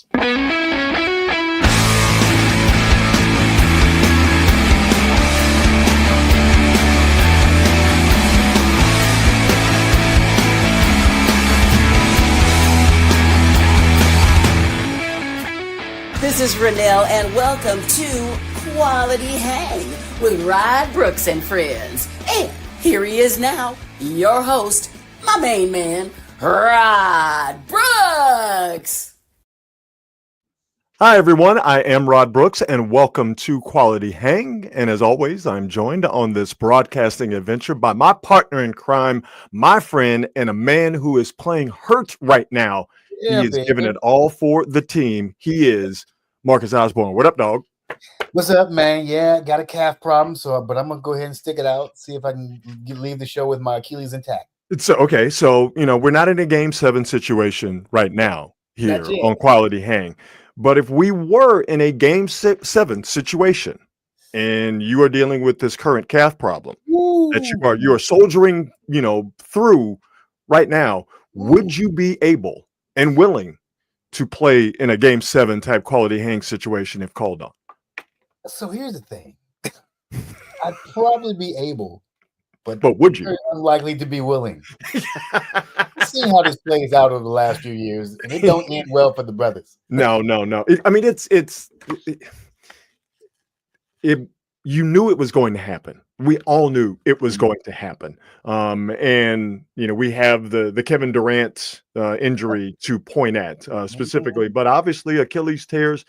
This is Renelle, and welcome to Quality Hang with Rod Brooks and friends. And here he is now, your host, my main man, Rod Brooks. Hi, everyone. I am Rod Brooks, and welcome to Quality Hang. And as always, I'm joined on this broadcasting adventure by my partner in crime, my friend, and a man who is playing hurt right now. Yeah, he is baby. giving it all for the team. He is Marcus Osborne. What up, dog? What's up, man? Yeah, got a calf problem, but I'm gonna go ahead and stick it out. See if I can leave the show with my Achilles intact. So we're not in a Game 7 situation right now here on Quality Hang, but if we were in a Game 7 situation, and you are dealing with this current calf problem that you are soldiering, through right now, would you be able and willing to play in a Game 7 type Quality Hang situation if called on? So here's the thing. I'd probably be able, but would you? Very unlikely to be willing. Seeing how this plays out over the last few years, and it don't end well for the brothers. No. You knew it was going to happen. We all knew it was going to happen. And we have the Kevin Durant injury to point at specifically, but obviously Achilles tears,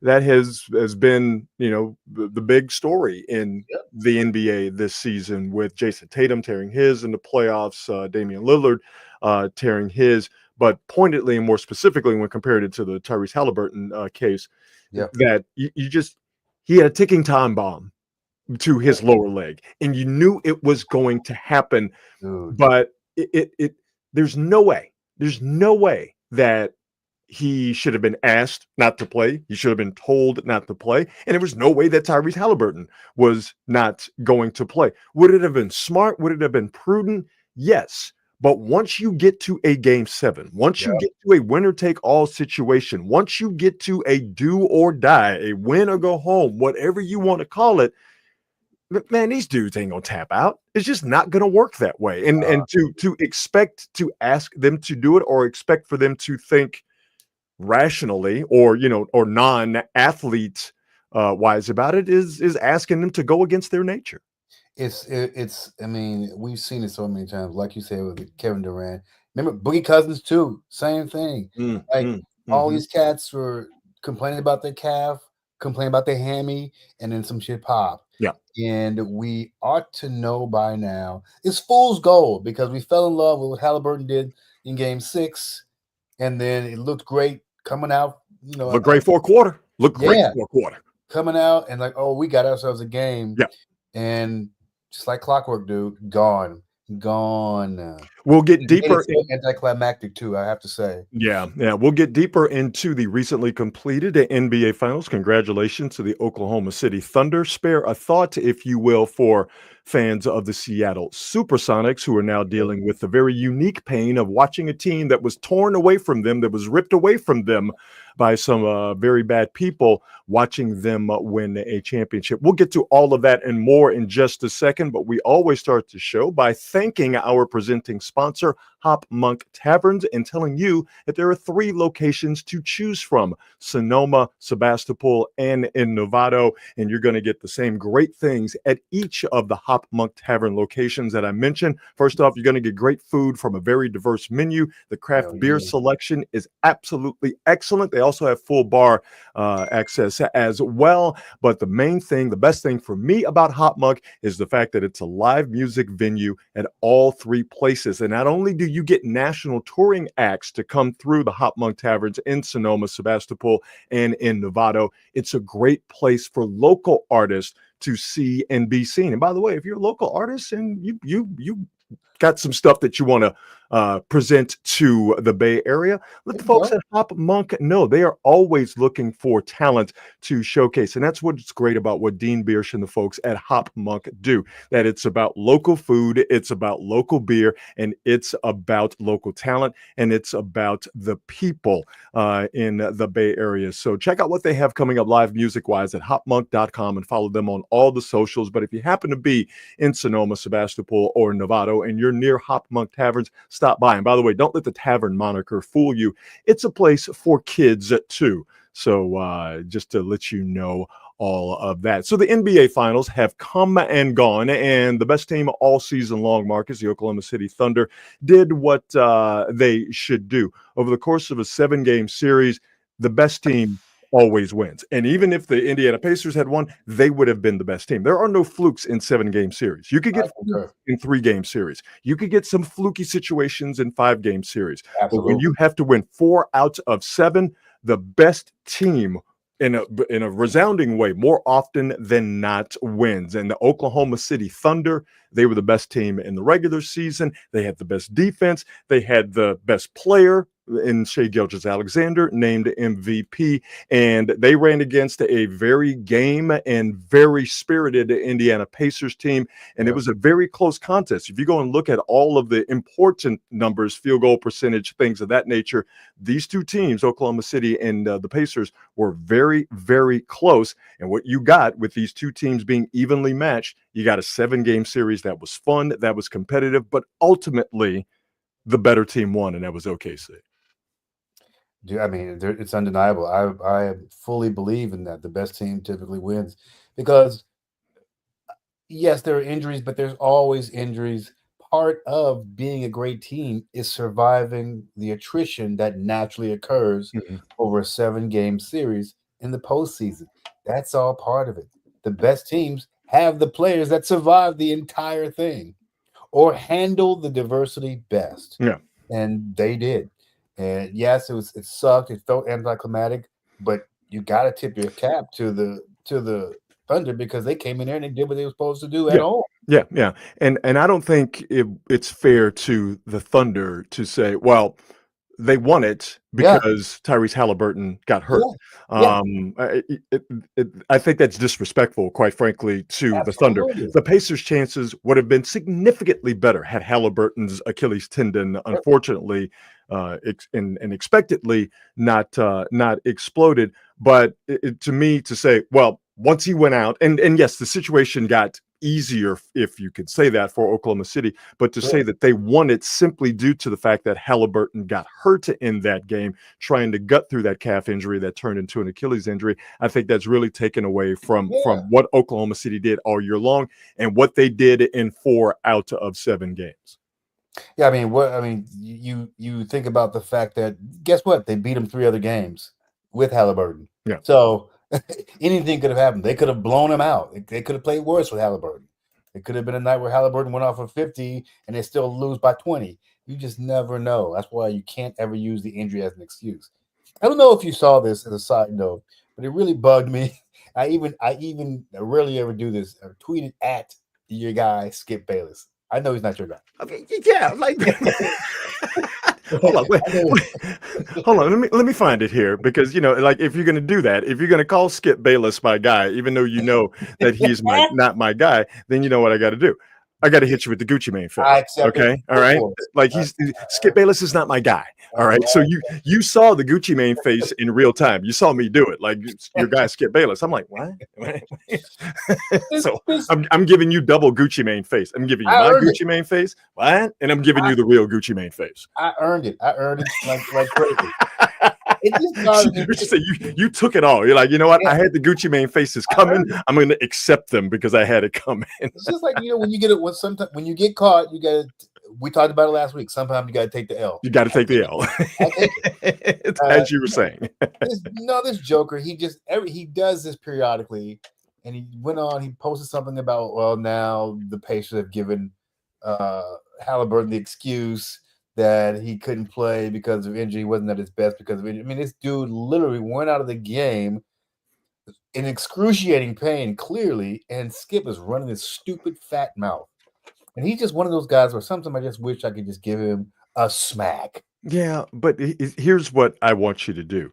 that has been, the big story in the NBA this season, with Jason Tatum tearing his in the playoffs, Damian Lillard tearing his, but pointedly and more specifically when compared it to the Tyrese Halliburton case, that he had a ticking time bomb to his lower leg, and you knew it was going to happen. But there's no way that he should have been asked not to play. He should have been told not to play, and there was no way that Tyrese Halliburton was not going to play. Would it have been smart? Would it have been prudent? Yes. But once you get to a Game 7, once you get to a winner-take-all situation, once you get to a do or die, a win or go home, whatever you want to call it, man, these dudes ain't gonna tap out. It's just not gonna work that way. And to expect to ask them to do it, or expect for them to think rationally or non-athlete wise about it, is asking them to go against their nature. It's I mean, we've seen it so many times, like you said with Kevin Durant. Remember Boogie Cousins too, same thing. All these cats were complaining about their calf, complaining about their hammy, and then some shit pop. Yeah. And we ought to know by now, it's fool's gold, because we fell in love with what Halliburton did in Game 6, and then it looked great coming out. Looked great for a quarter. Coming out, and like, oh, we got ourselves a game. Yeah. And just like clockwork, dude, gone. We'll get deeper. Anticlimactic too, I have to say. Yeah. We'll get deeper into the recently completed NBA Finals. Congratulations to the Oklahoma City Thunder. Spare a thought, if you will, for fans of the Seattle Supersonics, who are now dealing with the very unique pain of watching a team that was torn away from them, that was ripped away from them by some very bad people, watching them win a championship. We'll get to all of that and more in just a second, but we always start the show by thanking our presenting sponsor, Hop Monk Taverns, and telling you that there are 3 locations to choose from: Sonoma, Sebastopol, and in Novato, and you're going to get the same great things at each of the Hop Monk Tavern locations that I mentioned. First off, you're going to get great food from a very diverse menu. The craft beer selection is absolutely excellent. They also have full bar access as well. But the main thing, the best thing for me about Hop Monk is the fact that it's a live music venue at all 3 places. And not only do you get national touring acts to come through the Hop Monk Taverns in Sonoma, Sebastopol, and in Novato, it's a great place for local artists to see and be seen. And by the way, if you're a local artist and you got some stuff that you want to present to the Bay Area. Let the folks at Hop Monk know they are always looking for talent to showcase. And that's what's great about what Dean Biersch and the folks at Hop Monk do, that it's about local food, it's about local beer, and it's about local talent, and it's about the people in the Bay Area. So check out what they have coming up live music-wise at hopmonk.com and follow them on all the socials. But if you happen to be in Sonoma, Sebastopol, or Novato, and you're near Hop Monk Taverns, stop by. And by the way, don't let the tavern moniker fool you. It's a place for kids too. So just to let you know all of that. So the NBA Finals have come and gone, and the best team all season long, Marcus, the Oklahoma City Thunder, did what they should do. Over the course of a 7-game series, the best team always wins. And even if the Indiana Pacers had won, they would have been the best team. There are no flukes in 7-game series. You could get flukes in 3-game series. You could get some fluky situations in 5-game series. Absolutely. But when you have to win 4 out of 7, the best team in a resounding way, more often than not, wins. And the Oklahoma City Thunder, they were the best team in the regular season. They had the best defense. They had the best player in Shai Gilgeous-Alexander, named MVP, and they ran against a very game and very spirited Indiana Pacers team, and it was a very close contest. If you go and look at all of the important numbers, field goal percentage, things of that nature, these two teams, Oklahoma City and the Pacers, were very, very close. And what you got with these two teams being evenly matched, you got a 7-game series that was fun, that was competitive, but ultimately the better team won, and that was OKC. I mean, it's undeniable. I fully believe in that. The best team typically wins because, yes, there are injuries, but there's always injuries. Part of being a great team is surviving the attrition that naturally occurs over a 7-game series in the postseason. That's all part of it. The best teams have the players that survive the entire thing or handle the diversity best. Yeah. And they did. And yes, it sucked. It felt anticlimactic, but you got to tip your cap to the Thunder because they came in there and they did what they were supposed to do at home. Yeah. And I don't think it's fair to the Thunder to say, well, they won it because Tyrese Halliburton got hurt. I think that's disrespectful, quite frankly, to the Thunder. The Pacers' chances would have been significantly better had Halliburton's Achilles tendon, unfortunately, and expectedly not exploded. But to me, to say, well, once he went out, and yes, the situation got easier, if you could say that, for Oklahoma City, but to say that they won it simply due to the fact that Halliburton got hurt in that game, trying to gut through that calf injury that turned into an Achilles injury, I think that's really taken away from what Oklahoma City did all year long and what they did in 4 out of 7 games. Yeah, you think about the fact that, guess what? They beat them 3 other games with Halliburton. Yeah. So anything could have happened. They could have blown him out. They could have played worse with Halliburton. It could have been a night where Halliburton went off for 50 and they still lose by 20. You just never know. That's why you can't ever use the injury as an excuse. I don't know if you saw this as a side note, but it really bugged me. I even rarely ever do this. I tweeted at your guy Skip Bayless. I know he's not your guy. Okay, yeah, like hold on. Let me find it here, because like, if you're gonna do that, if you're gonna call Skip Bayless my guy, even though you know that he's not my guy, then you know what I got to do. I got to hit you with the Gucci Mane face. Okay, all right. Like, Skip Bayless is not my guy. All right. So you saw the Gucci Mane face in real time. You saw me do it. Like, your guy Skip Bayless. I'm like, what? So I'm giving you double Gucci Mane face. I'm giving you my Gucci Mane face. What? And I'm giving you the real Gucci Mane face. I earned it. like crazy. It just you took it all. You're like, you know what? I had the Gucci Mane faces coming. I'm going to accept them because I had it coming. It's just like, when you get it, when you get caught, you got to. We talked about it last week. Sometimes you got to take the L. You got to take the L. It's as you were saying. This Joker, he does this periodically, and he went on. He posted something about, well, now the Pacers have given Halliburton the excuse that he couldn't play because of injury. He wasn't at his best because of injury. I mean, this dude literally went out of the game in excruciating pain, clearly, and Skip is running his stupid fat mouth. And he's just one of those guys where sometimes I just wish I could just give him a smack. Yeah, but here's what I want you to do.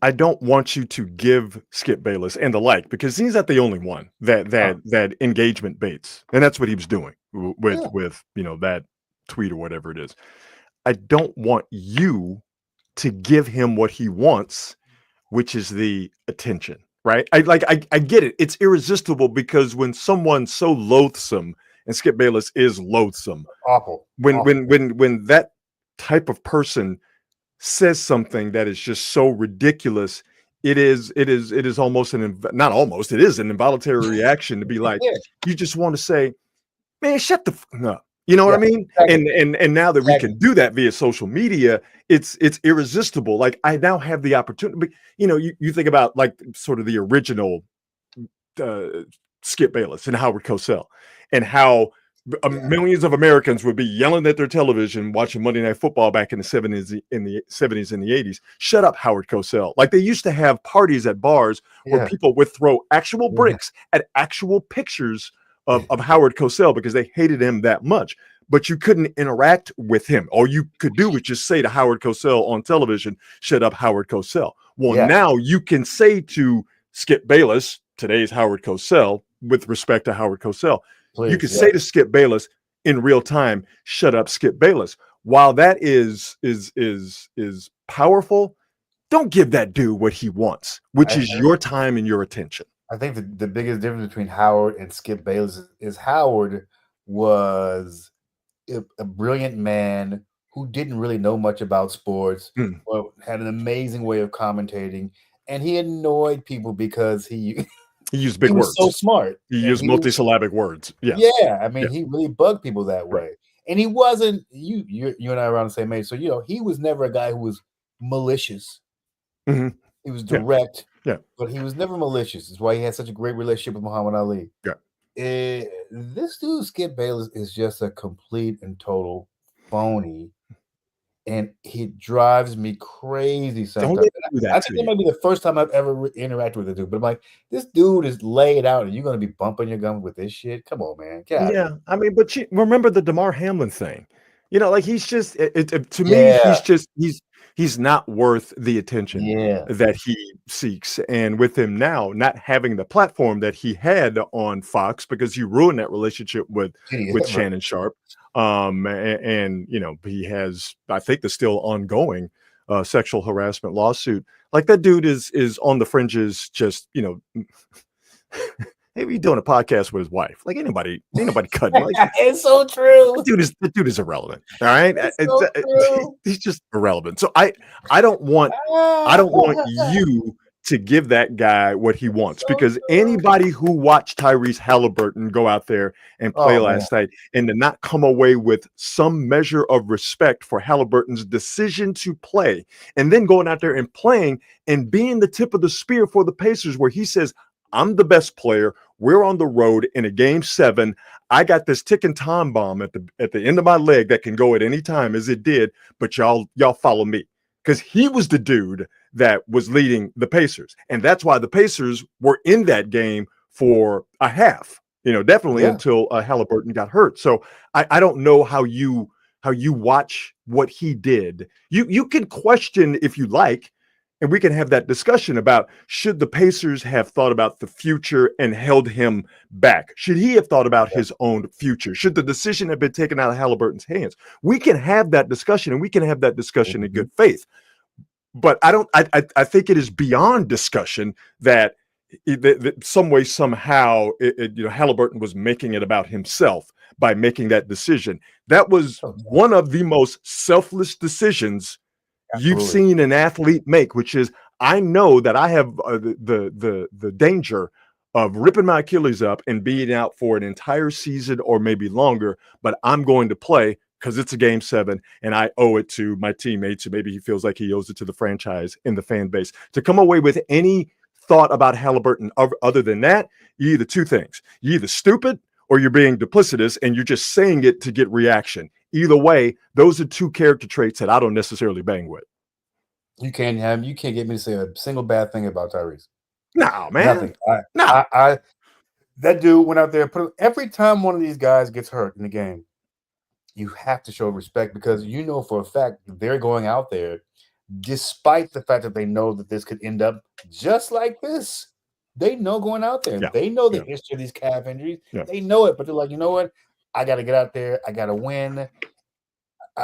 I don't want you to give Skip Bayless and the like, because he's not the only one that engagement baits, and that's what he was doing with that tweet or whatever it is. I don't want you to give him what he wants, which is the attention, right? I get it. It's irresistible because when someone's so loathsome, and Skip Bayless is loathsome, awful. When that type of person says something that is just so ridiculous, it is almost it is an involuntary reaction to be like, you just want to say, man, shut the up. You know what I mean? Exactly. And now that we can do that via social media, it's irresistible. Like, I now have the opportunity. You think about like sort of the original Skip Bayless and Howard Cosell, and how millions of Americans would be yelling at their television watching Monday Night Football back in the 70s, and the 80s. Shut up, Howard Cosell. Like, they used to have parties at bars where people would throw actual bricks at actual pictures of Howard Cosell because they hated him that much. But you couldn't interact with him. All you could do was just say to Howard Cosell on television, shut up, Howard Cosell. Well, now you can say to Skip Bayless, today's Howard Cosell, with respect to Howard Cosell, you can say to Skip Bayless in real time, shut up, Skip Bayless. While that is powerful, don't give that dude what he wants, which is your time and your attention. I think the biggest difference between Howard and Skip Bayless is Howard was a brilliant man who didn't really know much about sports, but had an amazing way of commentating, and he annoyed people because he used big words. So smart. He used multisyllabic words. Yeah. I mean, he really bugged people that way. And he wasn't. You and I are around the same age, so he was never a guy who was malicious. Mm-hmm. He was direct. Yeah. But he was never malicious. That's why he had such a great relationship with Muhammad Ali. Yeah. This dude, Skip Bayless, is just a complete and total phony. And he drives me crazy sometimes. I think that might be the first time I've ever interacted with a dude. But I'm like, this dude is laid out, and you're going to be bumping your gums with this shit? Come on, man. I mean, but you remember the Damar Hamlin thing. Like, he's just to me, he's not worth the attention that he seeks. And with him now not having the platform that he had on Fox, because he ruined that relationship with Shannon Sharpe. And he has, I think, the still ongoing sexual harassment lawsuit. Like, that dude is on the fringes, just maybe doing a podcast with his wife. Like, ain't nobody cutting. Like, it's so true. That dude is irrelevant. All right, he's just irrelevant. So I don't want you to give that guy what he wants, because anybody who watched Tyrese Halliburton go out there and play last night, and to not come away with some measure of respect for Halliburton's decision to play, and then going out there and playing and being the tip of the spear for the Pacers, where he says, I'm the best player. We're on the road in a game 7. I got this ticking time bomb at the end of my leg that can go at any time, as it did, but y'all follow me. Because he was the dude that was leading the Pacers. And that's why the Pacers were in that game for a half, definitely until Halliburton got hurt. So I don't know how you watch what he did. You can question if you like, and we can have that discussion about, should the Pacers have thought about the future and held him back? Should he have thought about his own future? Should the decision have been taken out of Halliburton's hands? We can have that discussion, and we can have that discussion in good faith. But I think it is beyond discussion that some way, somehow, Halliburton was making it about himself by making that decision. That was one of the most selfless decisions you've seen an athlete make, which is, I know that I have the danger of ripping my Achilles up and being out for an entire season or maybe longer, but I'm going to play because it's a game 7 and I owe it to my teammates, and maybe he feels like he owes it to the franchise and the fan base. To come away with any thought about Halliburton other than that, you either two things: you're either stupid or you're being duplicitous, and you're just saying it to get reaction. Either way, those are two character traits that I don't necessarily bang with. You can't get me to say a single bad thing about Tyrese. No, man. That dude went out there, every time one of these guys gets hurt in the game, you have to show respect because you know for a fact they're going out there, despite the fact that they know that this could end up just like this. They know going out there. Yeah. They know the history of these calf injuries. Yeah. They know it, but they're like, you know what? I got to get out there. I got to win.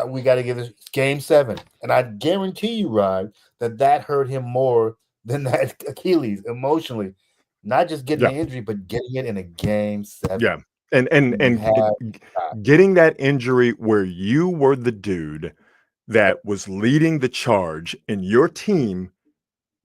We got to give this game 7. And I guarantee you, Rod, that hurt him more than that Achilles emotionally. Not just getting the injury, but getting it in a game 7. Yeah. And getting that injury where you were the dude that was leading the charge and your team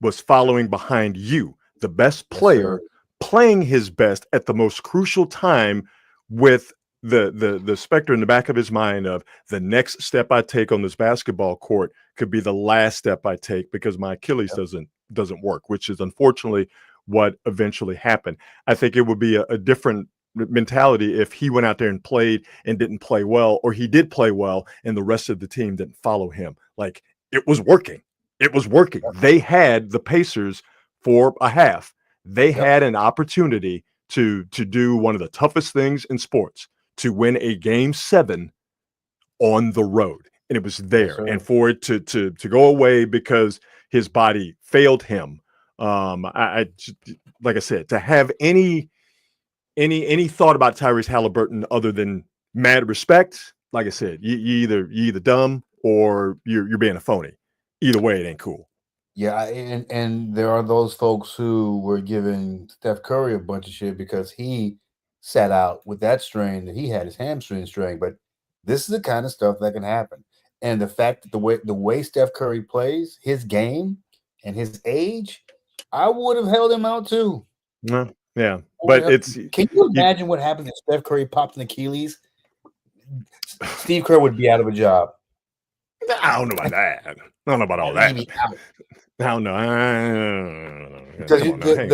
was following behind you, the best player, playing his best at the most crucial time with the specter in the back of his mind of the next step I take on this basketball court could be the last step I take because my Achilles doesn't work, which is unfortunately what eventually happened. I think it would be a different mentality if he went out there and played and didn't play well, or he did play well and the rest of the team didn't follow him. Like, it was working. It was working. They had the Pacers for a half. They had an opportunity to do one of the toughest things in sports, to win a game 7 on the road. And it was there. And for it to go away because his body failed him. I like I said, to have any thought about Tyrese Halliburton other than mad respect, like I said, you either dumb or you're being a phony. Either way, it ain't cool. Yeah, and there are those folks who were giving Steph Curry a bunch of shit because he sat out with that strain, that he had his hamstring strain. But this is the kind of stuff that can happen. And the fact that the way Steph Curry plays, his game and his age, I would have held him out too. Yeah, but can you imagine what happens if Steph Curry popped an Achilles? Steve Kerr would be out of a job. I don't know about that. I don't know about all that. I don't know.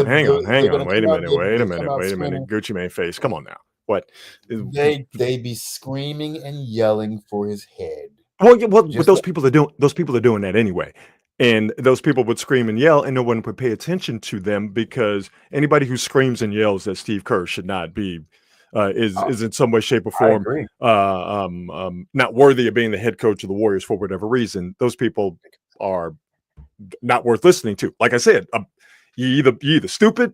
Hang on. Wait a minute. Gucci Mane face. Come on now. What? They be screaming and yelling for his head. Well, but those people are doing that anyway. And those people would scream and yell, and no one would pay attention to them because anybody who screams and yells that Steve Kerr should not be is in some way, shape, or form not worthy of being the head coach of the Warriors for whatever reason. Those people are not worth listening to. Like I said, you're either stupid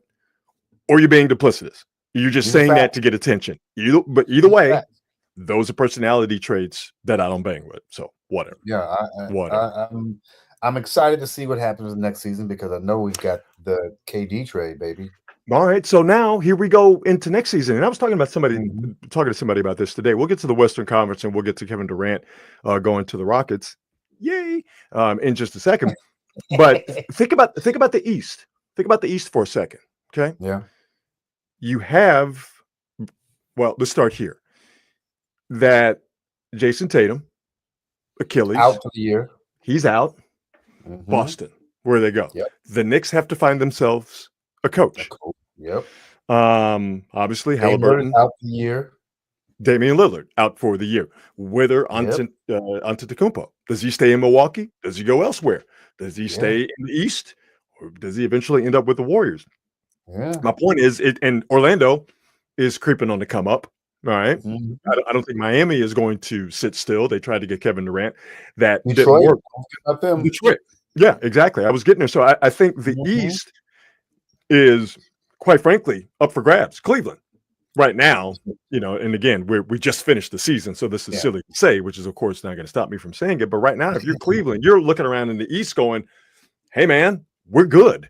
or you're being duplicitous. You're just saying that to get attention. But either way, those are personality traits that I don't bang with. So whatever. Yeah, whatever. I'm excited to see what happens next season because I know we've got the KD trade, baby. All right, so now here we go into next season, and I was talking to somebody about this today. We'll get to the Western Conference, and we'll get to Kevin Durant going to the Rockets, yay, in just a second. But think about the East. Think about the East for a second, okay? Yeah. You have, well, let's start here. That Jason Tatum, Achilles, out for the year. He's out. Boston, where they go. Yep. The Knicks have to find themselves a coach. Yep. Obviously, Halliburton out for the year. Damian Lillard out for the year. Whether Antetokounmpo, does he stay in Milwaukee? Does he go elsewhere? Does he stay in the East, or does he eventually end up with the Warriors? Yeah. My point is, and Orlando is creeping on the come up. All right. I don't think Miami is going to sit still. They tried to get Kevin Durant. That didn't work. Detroit. Yeah, exactly. I was getting there. So I think the East is, quite frankly, up for grabs. Cleveland right now, and again, we just finished the season, so this is silly to say, which is, of course, not going to stop me from saying it. But right now, if you're Cleveland, you're looking around in the East going, hey, man, we're good.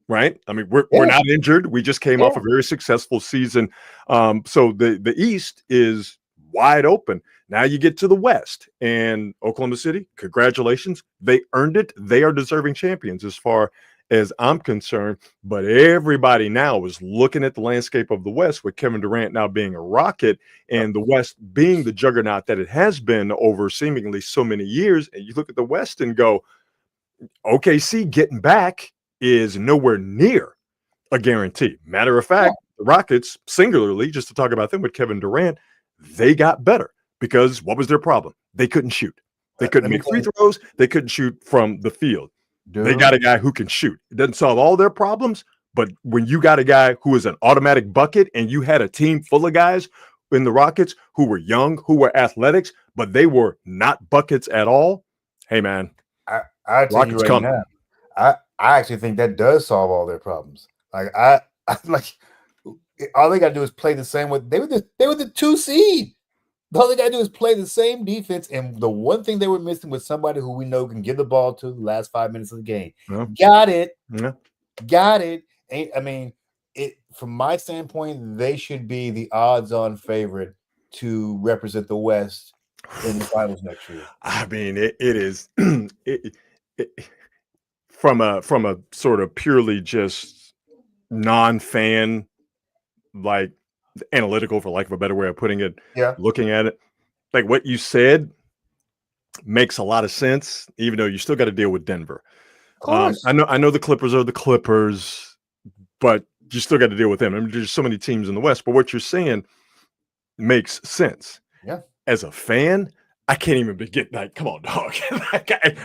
Right. I mean, we're not injured. We just came off a very successful season. So the East is wide open. Now you get to the West, and Oklahoma City, congratulations. They earned it. They are deserving champions as far as I'm concerned. But everybody now is looking at the landscape of the West with Kevin Durant now being a Rocket and the West being the juggernaut that it has been over seemingly so many years. And you look at the West and go, OKC getting back is nowhere near a guarantee. Matter of fact, the Rockets, singularly, just to talk about them with Kevin Durant, they got better because what was their problem? They couldn't shoot. They couldn't make free throws. They couldn't shoot from the field. They got a guy who can shoot. It doesn't solve all their problems, but when you got a guy who is an automatic bucket and you had a team full of guys in the Rockets who were young, who were athletics, but they were not buckets at all. Hey, man, I tell you right now, I actually think that does solve all their problems. Like I like all they got to do is play the same way. They were the 2 seed. All they got to do is play the same defense. And the one thing they were missing was somebody who we know can give the ball to the last 5 minutes of the game. Yeah. Got it. Yeah. Got it. I mean, from my standpoint, they should be the odds-on favorite to represent the West in the finals next year. I mean, it is from a sort of purely just non-fan, like analytical, for lack of a better way of putting it. Yeah. Looking at it, like what you said makes a lot of sense, even though you still got to deal with Denver. I know the Clippers are the Clippers, but you still got to deal with them. I mean, there's so many teams in the West, but what you're saying makes sense. Yeah. As a fan, I can't even begin. Like, come on, dog.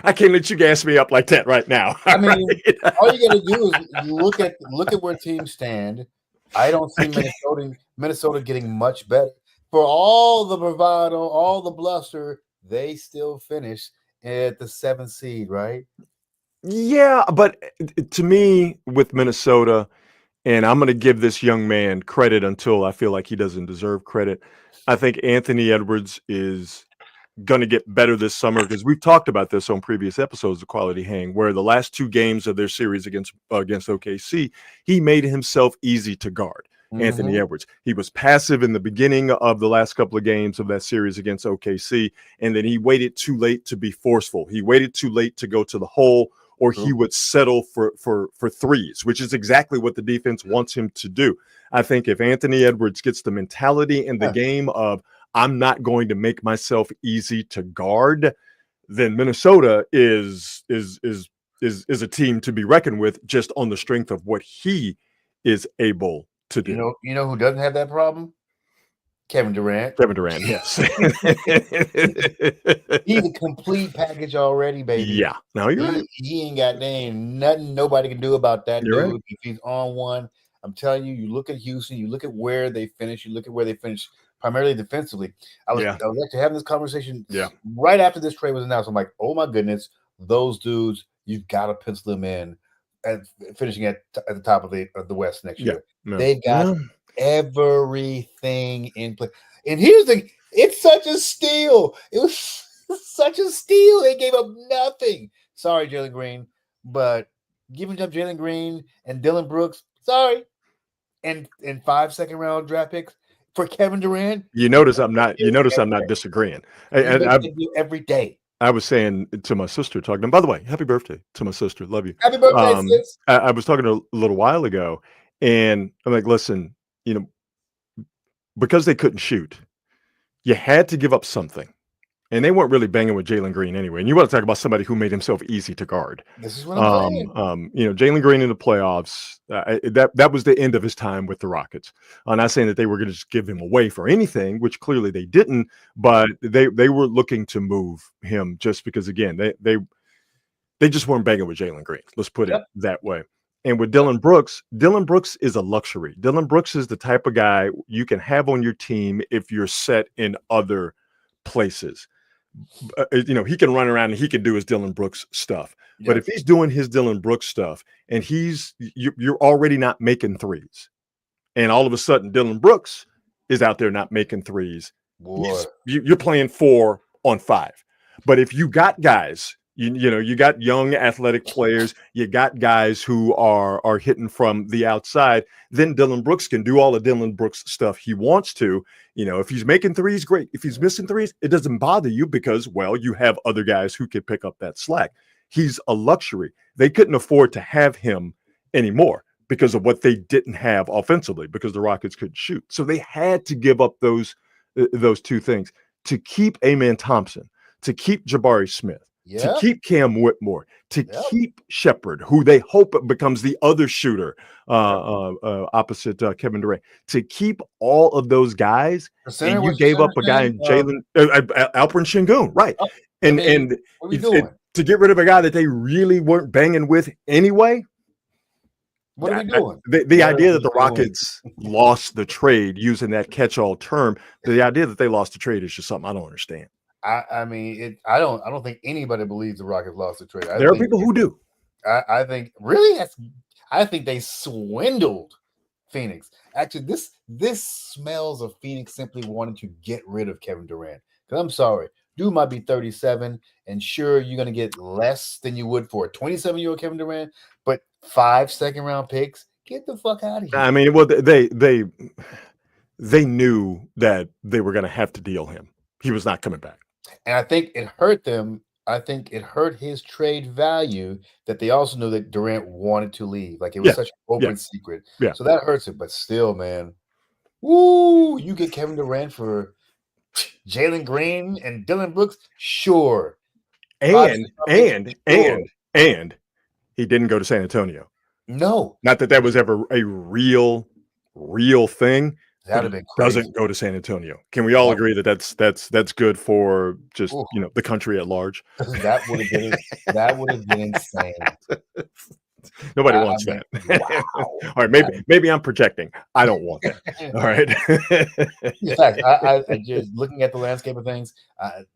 I can't let you gas me up like that right now. I mean, all you got to do is look at where teams stand. I don't see Minnesota getting much better. For all the bravado, all the bluster, they still finish at the 7th seed, right? Yeah, but to me, with Minnesota, and I'm going to give this young man credit until I feel like he doesn't deserve credit. I think Anthony Edwards is going to get better this summer, because we've talked about this on previous episodes of Quality Hang, where the last 2 games of their series against OKC, he made himself easy to guard. Mm-hmm. Anthony Edwards. He was passive in the beginning of the last couple of games of that series against OKC, and then he waited too late to be forceful. He waited too late to go to the hole, or he would settle for threes, which is exactly what the defense wants him to do. I think if Anthony Edwards gets the mentality in the game of, I'm not going to make myself easy to guard, then Minnesota is a team to be reckoned with, just on the strength of what he is able to do. You know who doesn't have that problem? Kevin Durant. Yes. He's a complete package already, baby. Yeah. No, you're right. He ain't got nothing nobody can do about that you're dude. Right. If he's on one, I'm telling you, you look at Houston, you look at where they finish, primarily defensively. I was actually having this conversation right after this trade was announced. I'm like, oh my goodness, those dudes, you've got to pencil them in and finishing at the top of the West next year. No. They've got everything in play. And here's it's such a steal. It was such a steal. They gave up nothing. Sorry, Jalen Green, but giving up Jalen Green and Dylan Brooks, sorry. And 5 second-round draft picks for Kevin Durant. You notice I'm not disagreeing. Every day. I was saying to my sister, talking, and by the way, happy birthday to my sister. Love you. Happy birthday, sis. I was talking a little while ago, and I'm like, listen, because they couldn't shoot, you had to give up something. And they weren't really banging with Jalen Green anyway. And you want to talk about somebody who made himself easy to guard. This is what I'm saying. Jalen Green in the playoffs, that was the end of his time with the Rockets. I'm not saying that they were going to just give him away for anything, which clearly they didn't, but they were looking to move him just because, again, they just weren't banging with Jalen Green. Let's put it that way. And with Dylan Brooks is a luxury. Dylan Brooks is the type of guy you can have on your team if you're set in other places. He can run around and he can do his Dylan Brooks stuff. Yeah. But if he's doing his Dylan Brooks stuff and you're already not making threes, and all of a sudden Dylan Brooks is out there not making threes, you're playing 4 on 5. But if you got guys, you got young athletic players, you got guys who are hitting from the outside, then Dylan Brooks can do all the Dylan Brooks stuff he wants to. If he's making threes, great. If he's missing threes, it doesn't bother you because, well, you have other guys who can pick up that slack. He's a luxury. They couldn't afford to have him anymore because of what they didn't have offensively, because the Rockets couldn't shoot. So they had to give up those 2 things to keep Amen Thompson, to keep Jabari Smith, to keep Cam Whitmore, to keep Shepherd, who they hope becomes the other shooter opposite Kevin Durant, to keep all of those guys. And you gave up a guy in Jalen Alperen Sengun, right? And to get rid of a guy that they really weren't banging with anyway. What are we doing? The idea that the Rockets lost the trade using that catch-all term, the idea that they lost the trade is just something I don't understand. I mean, I don't think anybody believes the Rockets lost the trade. There are people who do. I think really, I think they swindled Phoenix. Actually, this smells of Phoenix simply wanting to get rid of Kevin Durant. Because I'm sorry, dude might be 37, and sure, you're gonna get less than you would for a 27-year-old Kevin Durant, but 5 second-round picks, get the fuck out of here. I mean, well, they knew that they were gonna have to deal him. He was not coming back. And I think it hurt them. I think it hurt his trade value that they also knew that Durant wanted to leave. Like it was such an open secret. Yeah. So that hurts it. But still, man, woo, you get Kevin Durant for Jalen Green and Dylan Brooks? Sure. And he didn't go to San Antonio. No. Not that was ever a real thing. That would have been crazy. Doesn't go to San Antonio. Can we all agree that that's good for just the country at large? That would have been insane. Nobody wants that. Wow. All right, maybe I'm projecting. I don't want that. All right. In fact, I just looking at the landscape of things,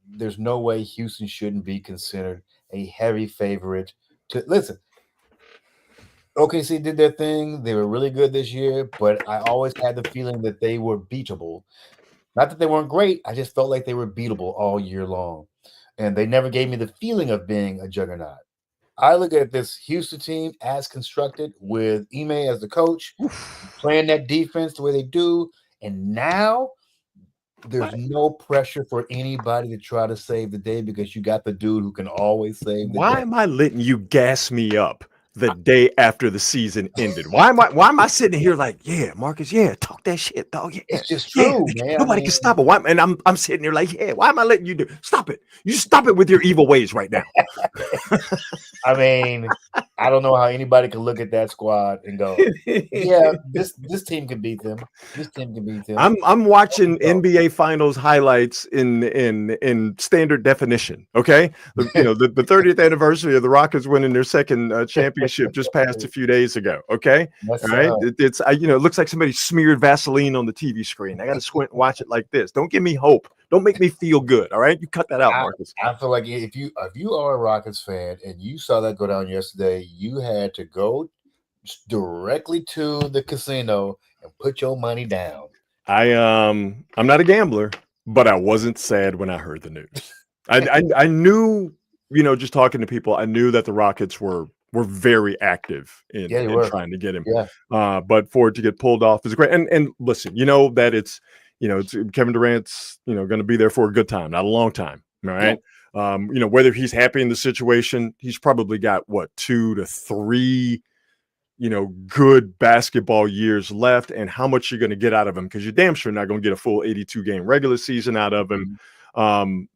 there's no way Houston shouldn't be considered a heavy favorite. Listen, OKC did their thing. They were really good this year, but I always had the feeling that they were beatable. Not that they weren't great. I just felt like they were beatable all year long. And they never gave me the feeling of being a juggernaut. I look at this Houston team as constructed with Ime as the coach, playing that defense the way they do. And now there's no pressure for anybody to try to save the day because you got the dude who can always save the day. Why am I letting you gas me up the day after the season ended? Why am I sitting here like, yeah, Marcus, yeah, talk that shit, dog. Yeah, it's just true, man. Nobody can stop it. And I'm sitting here like, yeah, why am I letting you do? Stop it. You stop it with your evil ways right now. I mean, I don't know how anybody can look at that squad and go, yeah, this team can beat them. This team can beat them. I'm watching NBA Finals highlights in standard definition. Okay, the 30th anniversary of the Rockets winning their second championship just passed a few days ago. Okay, all right. It looks like somebody smeared Vaseline on the TV screen. I got to squint and watch it like this. Don't give me hope. Don't make me feel good. All right, you cut that out, Marcus. I feel like if you are a Rockets fan and you saw that go down yesterday, you had to go directly to the casino and put your money down. I'm not a gambler, but I wasn't sad when I heard the news. I knew, just talking to people, I knew that the Rockets were very active in trying to get him. Yeah. But for it to get pulled off is great. And listen, that it's Kevin Durant's, going to be there for a good time, not a long time. All right. Yeah. Whether he's happy in the situation, he's probably got 2 to 3, good basketball years left, and how much you're going to get out of him, because you're damn sure not going to get a full 82 game regular season out of him.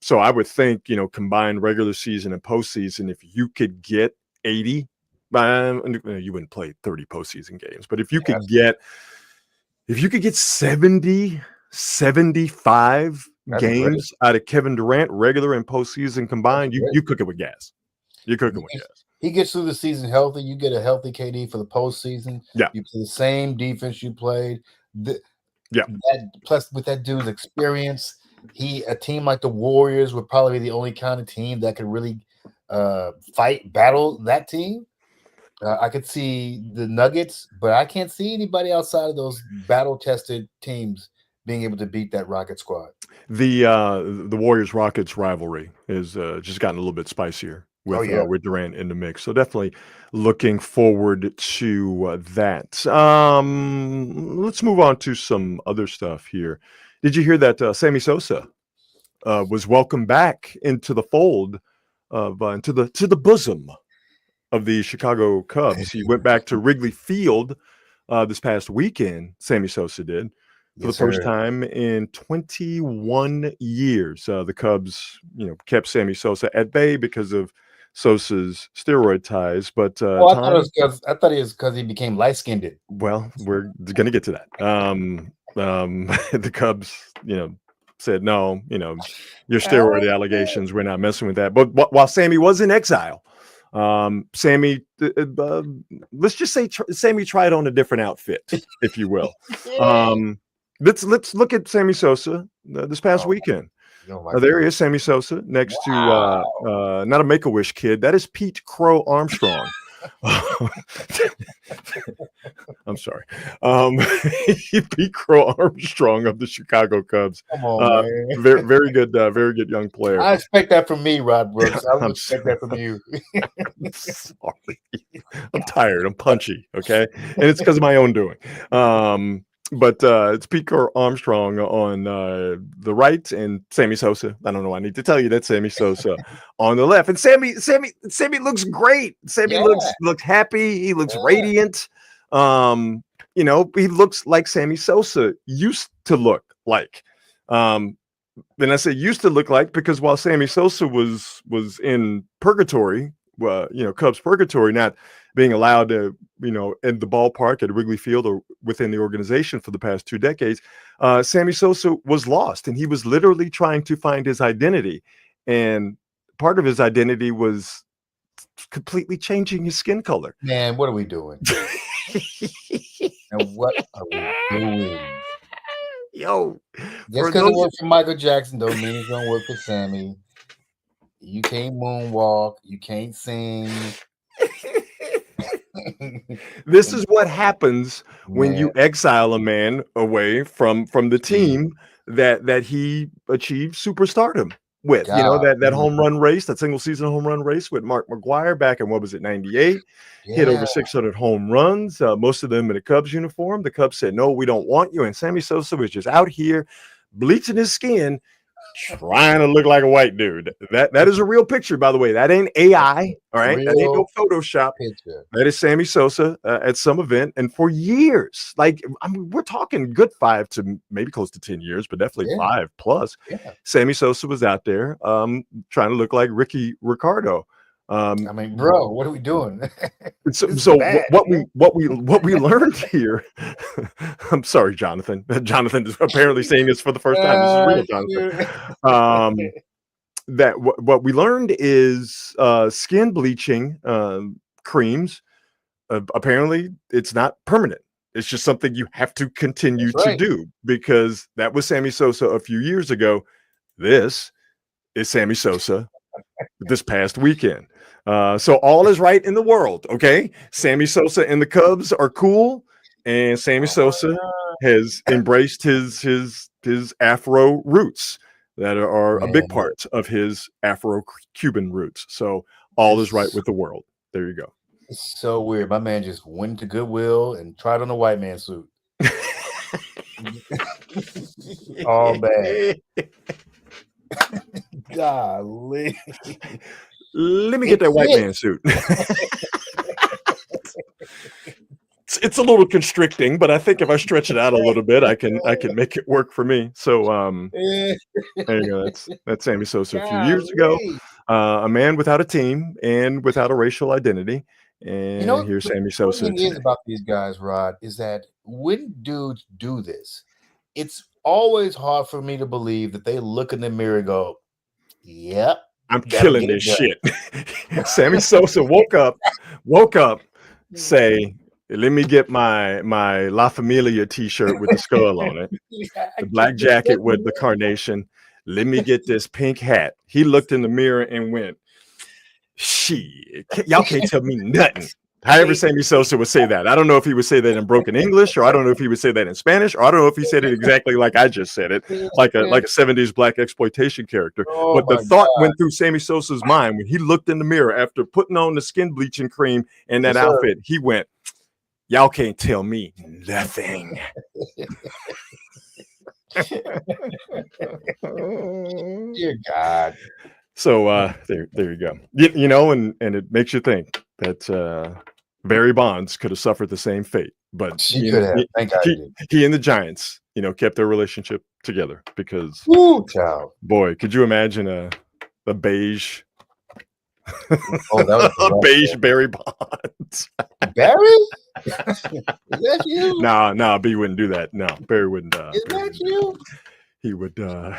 So I would think, combined regular season and postseason, if you could get 80, you wouldn't play 30 postseason games, but if you could get 70, 75 games out of Kevin Durant, regular and postseason combined, you cook it with gas. You're cooking with gas. He gets through the season healthy. You get a healthy KD for the postseason. Yeah. You play the same defense you played. Plus, with that dude's experience, a team like the Warriors would probably be the only kind of team that could really battle that team. I could see the Nuggets, but I can't see anybody outside of those battle-tested teams being able to beat that Rocket squad. The Warriors-Rockets rivalry is just gotten a little bit spicier with Durant in the mix. So definitely looking forward to that. Let's move on to some other stuff here. Did you hear that Sammy Sosa was welcomed back into the fold into the bosom of the Chicago Cubs? He went back to Wrigley Field this past weekend. Sammy Sosa did. For the first time in 21 years. The Cubs, kept Sammy Sosa at bay because of Sosa's steroid ties. But I thought it was because he became light-skinned. Well, we're going to get to that. The Cubs, said, no, your steroid allegations, we're not messing with that. But while Sammy was in exile Sammy, let's just say Sammy tried on a different outfit, if you will. Let's look at Sammy Sosa this past weekend. There he is, Sammy Sosa, next to not a Make-A-Wish kid. That is Pete Crow Armstrong. I'm sorry. Pete Crow Armstrong of the Chicago Cubs. Come on, man. Very good young player. I expect that from me, Rod Brooks. I would expect that from you. I'm sorry. I'm tired. I'm punchy. Okay. And it's because of my own doing. But it's Pete Crow Armstrong on the right and Sammy Sosa. I don't know. I need to tell you that Sammy Sosa on the left. And Sammy looks great. Sammy looks happy. He looks radiant. He looks like Sammy Sosa used to look like. And I say used to look like because while Sammy Sosa was in purgatory, Cubs purgatory, not being allowed to, in the ballpark at Wrigley Field or within the organization for the past 2 decades, Sammy Sosa was lost, and he was literally trying to find his identity. And part of his identity was completely changing his skin color. Man, what are we doing? And what are we doing? Yo, just because it worked for Michael Jackson don't mean it's gonna work for Sammy. You can't moonwalk. You can't sing. This is what happens when you exile a man away from the team that he achieved superstardom with. That home run race, that single season home run race with Mark McGwire back in 98. Hit over 600 home runs, most of them in a Cubs uniform. The Cubs said, no, we don't want you. And Sammy Sosa was just out here bleaching his skin, trying to look like a white dude. That is a real picture, by the way. That ain't AI, all right? That ain't no Photoshop. Picture. That is Sammy Sosa at some event. And for years, we're talking good 5 to maybe close to 10 years, but definitely 5 plus. Yeah. Sammy Sosa was out there trying to look like Ricky Ricardo. Bro, what are we doing? so what we learned here. I'm sorry, Jonathan. Jonathan is apparently saying this for the first time. This is real, Jonathan. That what we learned is skin bleaching creams. Apparently, it's not permanent. It's just something you have to continue to do, because that was Sammy Sosa a few years ago. This is Sammy Sosa this past weekend. So all is right in the world. Okay. Sammy Sosa and the Cubs are cool. And Sammy Sosa has embraced his Afro roots that are a big part of his Afro-Cuban roots. So all is right with the world. There you go. It's so weird. My man just went to Goodwill and tried on a white man suit. All bad. Golly. Let me get that white man suit. It's a little constricting, but I think if I stretch it out a little bit, I can make it work for me. So there you go. That's Sammy Sosa a few years ago. A man without a team and without a racial identity. And here's Sammy Sosa. The thing is about these guys, Rod, is that when dudes do this, it's always hard for me to believe that they look in the mirror and go, yep. I'm killing this shit. Sammy Sosa woke up, say, let me get my La Familia t-shirt with the skull on it, the black jacket with the carnation. Let me get this pink hat. He looked in the mirror and went, shit, y'all can't tell me nothing. However Sammy Sosa would say that. I don't know if he would say that in broken English, or I don't know if he would say that in Spanish, or I don't know if he said it exactly like I just said it, like a 70s black exploitation character. But the thought went through Sammy Sosa's mind when he looked in the mirror after putting on the skin bleaching cream and that outfit. He went, y'all can't tell me nothing. Dear God. So there you go. And it makes you think that Barry Bonds could have suffered the same fate, but he and the Giants, kept their relationship together because, boy, could you imagine a beige, a beige Barry Bonds? Barry? Is that you? No, B wouldn't do that. No, Barry wouldn't. Is that you? he would Now,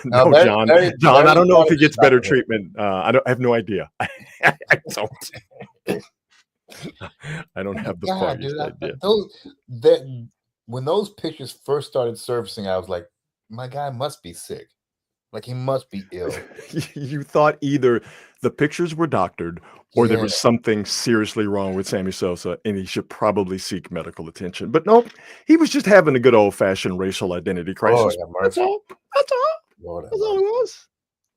no, John. very, John, I very don't know if he hard gets to better stop him. treatment. I have no idea. I don't. I don't have the God, foggiest dude, idea. when those pictures first started surfacing, I was like, my guy must be sick. Like he must be ill. You thought either the pictures were doctored or there Yeah. was something seriously wrong with Sammy Sosa and he should probably seek medical attention. But nope, he was just having a good old-fashioned racial identity crisis. have That's mercy. all. That's all. Lord have That's all mercy. it was.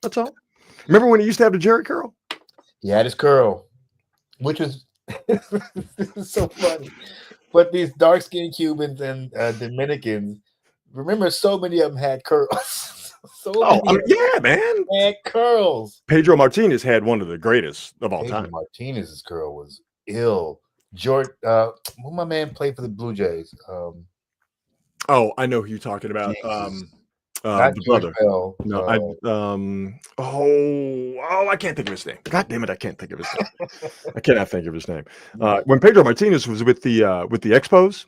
That's all. Remember when he used to have the Jerry curl? He had his curl, which was so funny. But these dark-skinned Cubans and Dominicans, remember, so many of them had curls. Oh, I mean, yeah, man. Had curls. Pedro Martinez had one of the greatest of all time. Martinez's curl was ill. George, when my man played for the Blue Jays. Oh, I know who you're talking about. Not The George brother. Bell. No, I can't think of his name. God damn it, I can't think of his name. I cannot think of his name. When Pedro Martinez was with the Expos,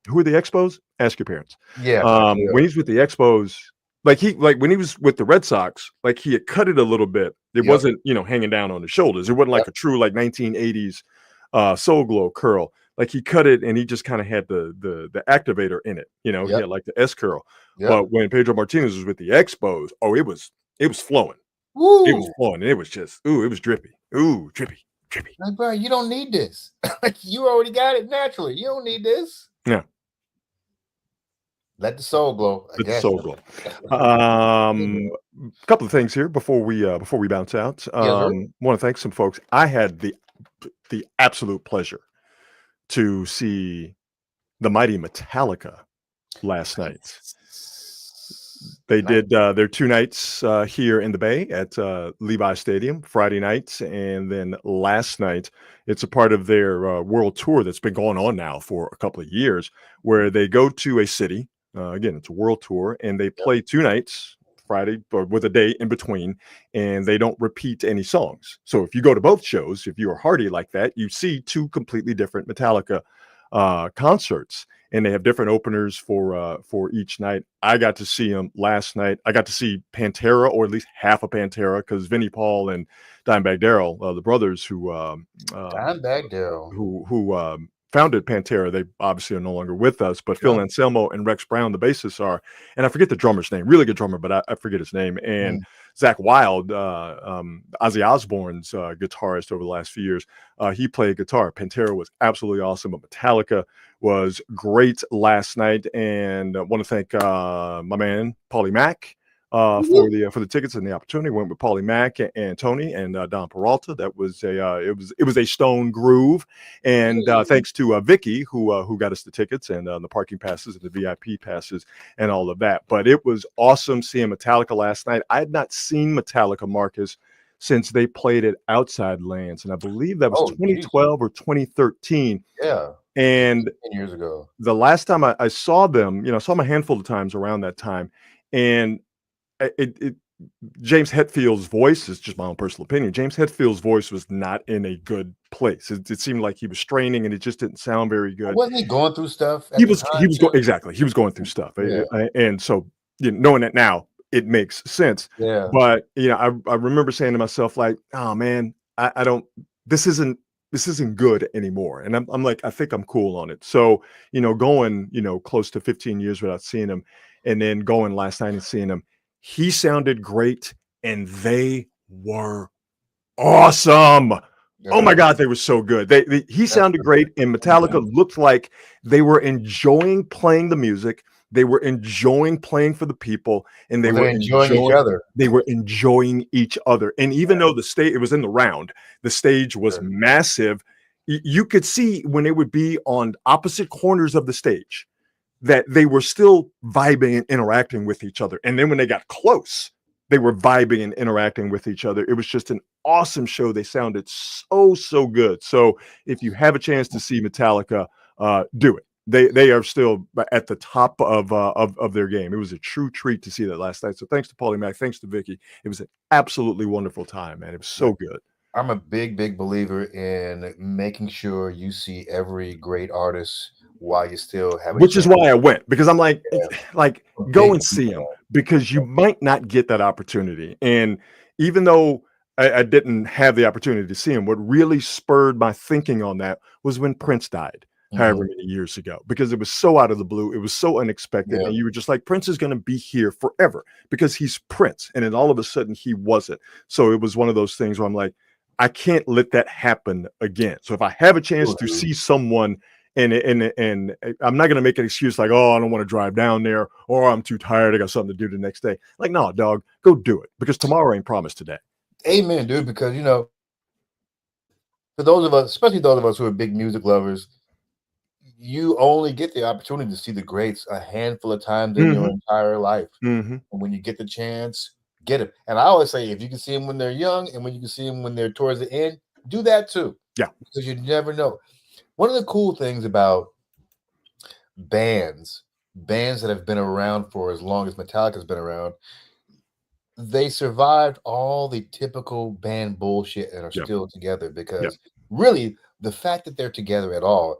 who are the Expos? Ask your parents. Yeah. When he's with the Expos, like when he was with the Red Sox, like he had cut it a little bit. It wasn't, hanging down on his shoulders. It wasn't like a true like 1980s Soul Glow curl. Like he cut it and he just kind of had the activator in it. He had like the S curl. Yep. But when Pedro Martinez was with the Expos, it was flowing. Woo. It was flowing. It was just it was drippy. Ooh, drippy. Like, bro, you don't need this. Like you already got it naturally. You don't need this. Yeah. Let the soul glow. Let the soul glow. A couple of things here before we bounce out. Want to thank some folks. I had the absolute pleasure to see the mighty Metallica last night. They did their 2 nights here in the Bay at Levi Stadium, Friday night, and then last night. It's a part of their world tour that's been going on now for a couple of years, where they go to a city. Again, it's a world tour, and they play 2 nights, Friday, or with a day in between, and they don't repeat any songs. So if you go to both shows, if you are hardy like that, you see 2 completely different Metallica concerts, and they have different openers for each night. I got to see them last night. I got to see Pantera, or at least half of Pantera, because Vinnie Paul and Dimebag Darrell, the brothers who founded Pantera, they obviously are no longer with us, but Phil Anselmo and Rex Brown, the bassists, are, and I forget the drummer's name, really good drummer, but I forget his name, and Zach Wilde, Ozzy Osbourne's guitarist over the last few years, he played guitar. Pantera was absolutely awesome, but Metallica was great last night, and I want to thank my man, Paulie Mack, for the tickets and the opportunity. Went with Paulie Mack and Tony and Don Peralta. That was it was a stone groove, and thanks to Vicky who got us the tickets and the parking passes and the VIP passes and all of that. But it was awesome seeing Metallica last night. I had not seen Metallica, Marcus, since they played at Outside Lands, and I believe that was 2012 or 2013. Yeah. And 10 years ago. The last time I saw them, I saw them a handful of times around that time, and James Hetfield's voice is just my own personal opinion. James Hetfield's voice was not in a good place. It seemed like he was straining, and it just didn't sound very good. Wasn't he going through stuff? He was going through stuff, and so knowing that now, it makes sense. Yeah. But I remember saying to myself, like, oh man, I don't. This isn't good anymore. And I'm like, I think I'm cool on it. So going close to 15 years without seeing him, and then going last night and seeing him. He sounded great, and they were awesome. Oh my God, they were so good. He sounded great, and Metallica looked like they were enjoying playing the music. They were enjoying playing for the people, and they were enjoying each other. They were enjoying each other. And even though it was in the round, the stage was massive. You could see when they would be on opposite corners of the stage that they were still vibing and interacting with each other. And then when they got close, they were vibing and interacting with each other. It was just an awesome show. They sounded so good. So if you have a chance to see Metallica, do it. They are still at the top of their game. It was a true treat to see that last night. So thanks to Paulie Mack, thanks to Vicky. It was an absolutely wonderful time, man. It was so good. I'm a big believer in making sure you see every great artist while you still have, which is why I went, because I'm like, go and see him, because you might not get that opportunity. And even though I didn't have the opportunity to see him, what really spurred my thinking on that was when Prince died, however many years ago, because it was so out of the blue. It was so unexpected. And you were just like, Prince is going to be here forever because he's Prince. And then all of a sudden he wasn't. So it was one of those things where I'm like, I can't let that happen again. So if I have a chance to see someone, and I'm not going to make an excuse like, oh, I don't want to drive down there, or I'm too tired, I got something to do the next day. Like, no, dog, go do it, because tomorrow ain't promised today. Amen, dude. Because for those of us, especially those of us who are big music lovers, you only get the opportunity to see the greats a handful of times in your entire life. And when you get the chance, get them. And I always say, if you can see them when they're young and when you can see them when they're towards the end, do that too. Yeah, because you never know. One of the cool things about bands that have been around for as long as Metallica's been around, they survived all the typical band bullshit and are still together, because really the fact that they're together at all,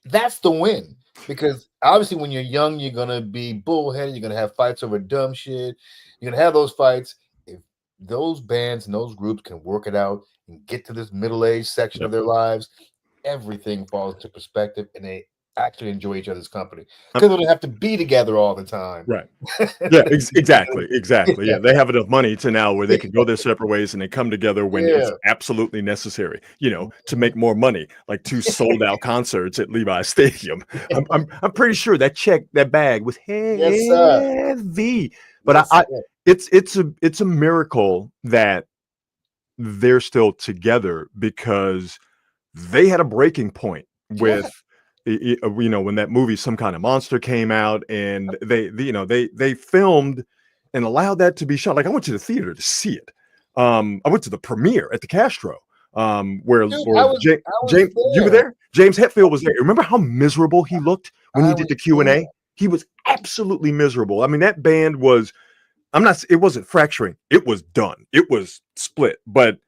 that's the win. Because obviously when you're young, you're going to be bullheaded. You're going to have fights over dumb shit. You're going to have those fights. If those bands and those groups can work it out and get to this middle-aged section of their lives, everything falls into perspective and they actually enjoy each other's company, because they don't have to be together all the time. Right. Yeah, exactly. Yeah, they have enough money to now where they can go their separate ways and they come together when it's absolutely necessary, to make more money, like 2 sold out concerts at Levi's Stadium. I'm pretty sure that bag was heavy. But it's a miracle that they're still together, because they had a breaking point with when that movie Some Kind of Monster came out, and they filmed and allowed that to be shot. Like, I went to the theater to see it. I went to the premiere at the Castro, where James, you were there. James Hetfield was there. Remember how miserable he looked when he did the Q&A? He was absolutely miserable. I mean, that band was, it wasn't fracturing. It was done. It was split, but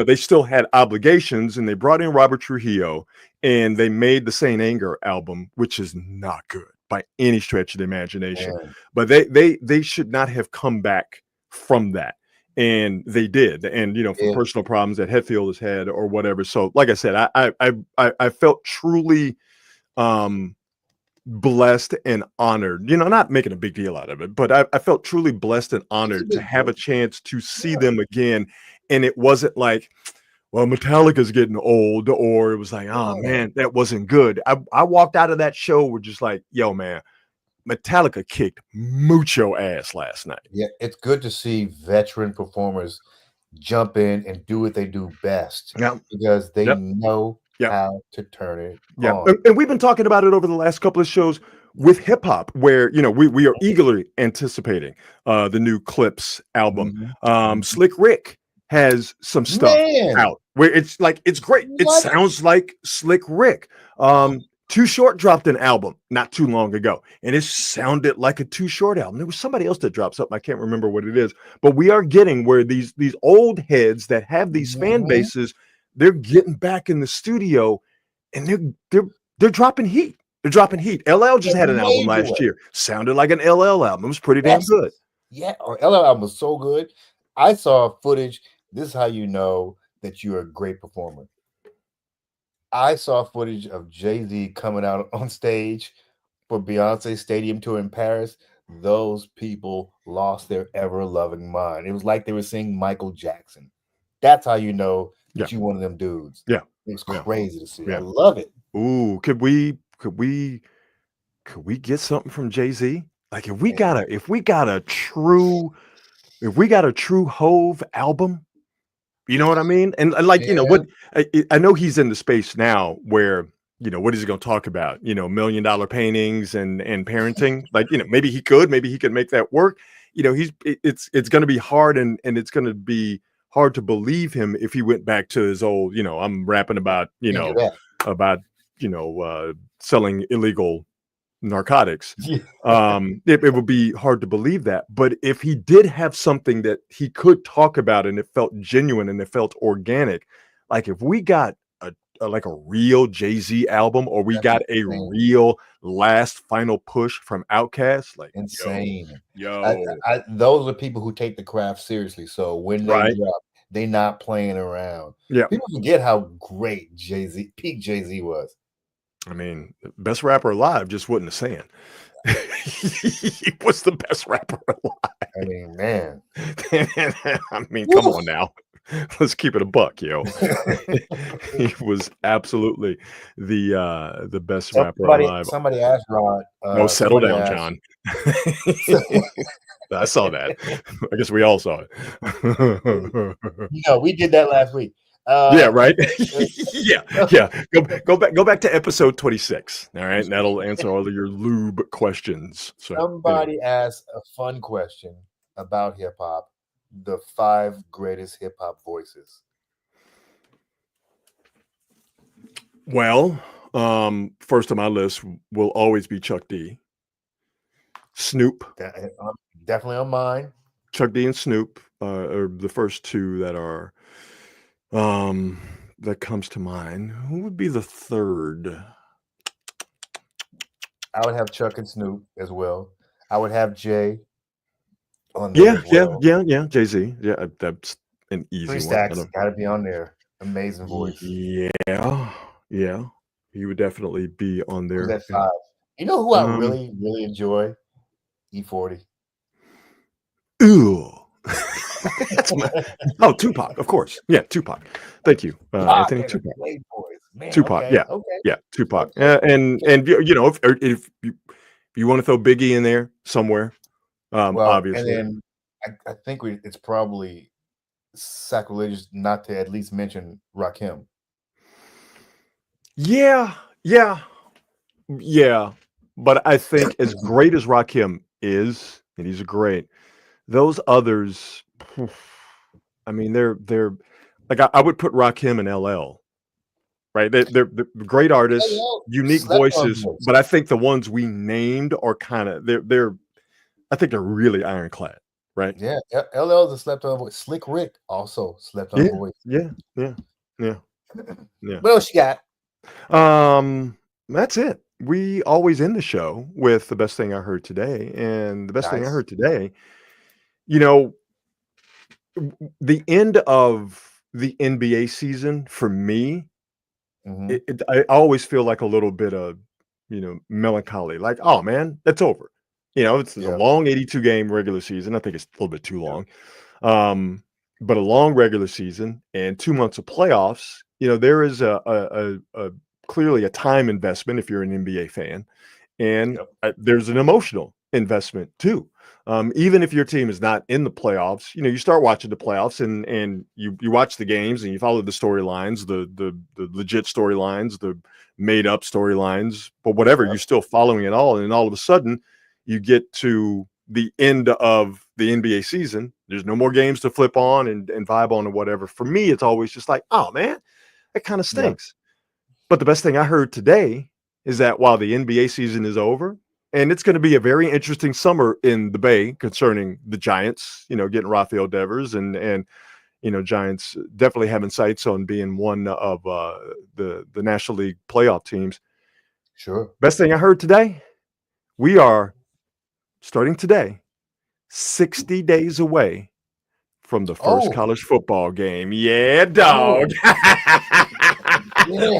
they still had obligations, and they brought in Robert Trujillo, and they made the Saint Anger album, which is not good by any stretch of the imagination. But they should not have come back from that, and they did. And for personal problems that Hetfield has had or whatever. So, like I said, I felt truly blessed and honored, not making a big deal out of it, but I felt truly blessed and honored to have a chance to see them again. And it wasn't like, well, Metallica's getting old, or it was like, oh man, that wasn't good. I walked out of that show with just like, yo, man, Metallica kicked mucho ass last night. Yeah, it's good to see veteran performers jump in and do what they do best, because they know how to turn it on. And we've been talking about it over the last couple of shows with hip hop, where we are eagerly anticipating the new Clips album. Slick Rick has some stuff out where it's like, it's great. It sounds like Slick Rick. Too Short dropped an album not too long ago, and it sounded like a Too Short album. There was somebody else that dropped something. I can't remember what it is, but we are getting where these old heads that have these fan bases, they're getting back in the studio, and they're dropping heat. They're dropping heat. LL just had an album last year. Sounded like an LL album. It was pretty damn good. Yeah, our LL album was so good. I saw footage. This is how you know that you're a great performer. I saw footage of Jay-Z coming out on stage for Beyonce's stadium tour in Paris. Those people lost their ever-loving mind. It was like they were seeing Michael Jackson. That's how you know that you're one of them dudes. Yeah. It was crazy to see. Yeah. I love it. Ooh, could we get something from Jay-Z? Like, if we got a true Hove album, you know what I mean? And like, what I know he's in the space now where, what is he going to talk about? $1 million paintings and parenting. Like, maybe he could make that work. It's going to be hard, and it's going to be hard to believe him if he went back to his old, I'm rapping about, selling illegal narcotics. It would be hard to believe that. But if he did have something that he could talk about and it felt genuine and it felt organic, like if we got like a real Jay-Z album, or we got a real last final push from Outkast. Like insane. Yo. Those are people who take the craft seriously. So when they drop, they're not playing around. Yeah. People forget how great peak Jay-Z was. I mean, best rapper alive just wasn't a saying. He was the best rapper alive. I mean, man. I mean, come on now. Let's keep it a buck, yo. He was absolutely the best rapper alive. Somebody asked Rod. Settle down, John. I saw that. I guess we all saw it. We did that last week. Yeah, right. yeah. Go back to episode 26. All right, and that'll answer all of your lube questions. So, somebody asked a fun question about hip hop: the 5 greatest hip hop voices. Well, first on my list will always be Chuck D. Snoop. Definitely on mine. Chuck D and Snoop are the first 2 that are that comes to mind. Who would be the third? I would have Chuck and Snoop as well. I would have Jay on there. Yeah. Jay-Z. Yeah, that's an easy 3 one. Stacks got to be on there. Amazing voice. Yeah. He would definitely be on there. Who's at 5? You know who I really, really enjoy? E40. Ooh. Tupac, of course. Yeah, Tupac. Thank you, Anthony. Tupac. Man, Tupac. okay, Yeah, Tupac. And if you want to throw Biggie in there somewhere, obviously. And then I think it's probably sacrilegious not to at least mention Rakim. Yeah. But I think as great as Rakim is, and he's great, those others, I mean, they're like I would put Rakim and LL, right? They're great artists, unique voices, but I think the ones we named are kind of I think they're really ironclad, right? Yeah, LL is a slept on voice. Slick Rick also slept on voice. Yeah. What else you got? That's it. We always end the show with the best thing I heard today, and the best thing I heard today, the end of the NBA season for me, I always feel like a little bit of, melancholy. Like, oh man, that's over. It's a long 82 game regular season. I think it's a little bit too long. But a long regular season and 2 months of playoffs, there is a clearly a time investment if you're an NBA fan, and there's an emotional investment too. Even if your team is not in the playoffs, you start watching the playoffs and you watch the games and you follow the storylines, the legit storylines, the made up storylines, but whatever, you're still following it all. And all of a sudden you get to the end of the NBA season. There's no more games to flip on and vibe on or whatever. For me, it's always just like, oh man, that kind of stinks. But the best thing I heard today is that while the NBA season is over, and it's going to be a very interesting summer in the Bay concerning the Giants, getting Rafael Devers and Giants definitely having sights on being one of the National League playoff teams. Sure. Best thing I heard today, we are starting today, 60 days away from the first college football game. Yeah, dog.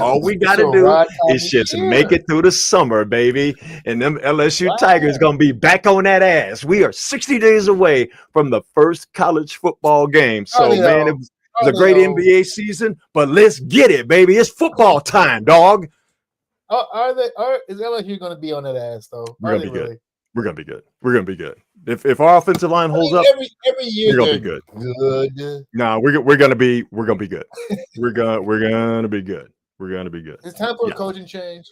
All we got to do is just make it through the summer, baby. And them LSU Tigers going to be back on that ass. We are 60 days away from the first college football game. So, man, it was a great NBA season, but let's get it, baby. It's football time, dog. Is LSU going to be on that ass, though? We're going to be good. We're going to be good. We're going to be good. If our offensive line holds up, every year we're going to be good. No, we're going to be good. We're going to be good. We're going to be good. It's time for a coaching change.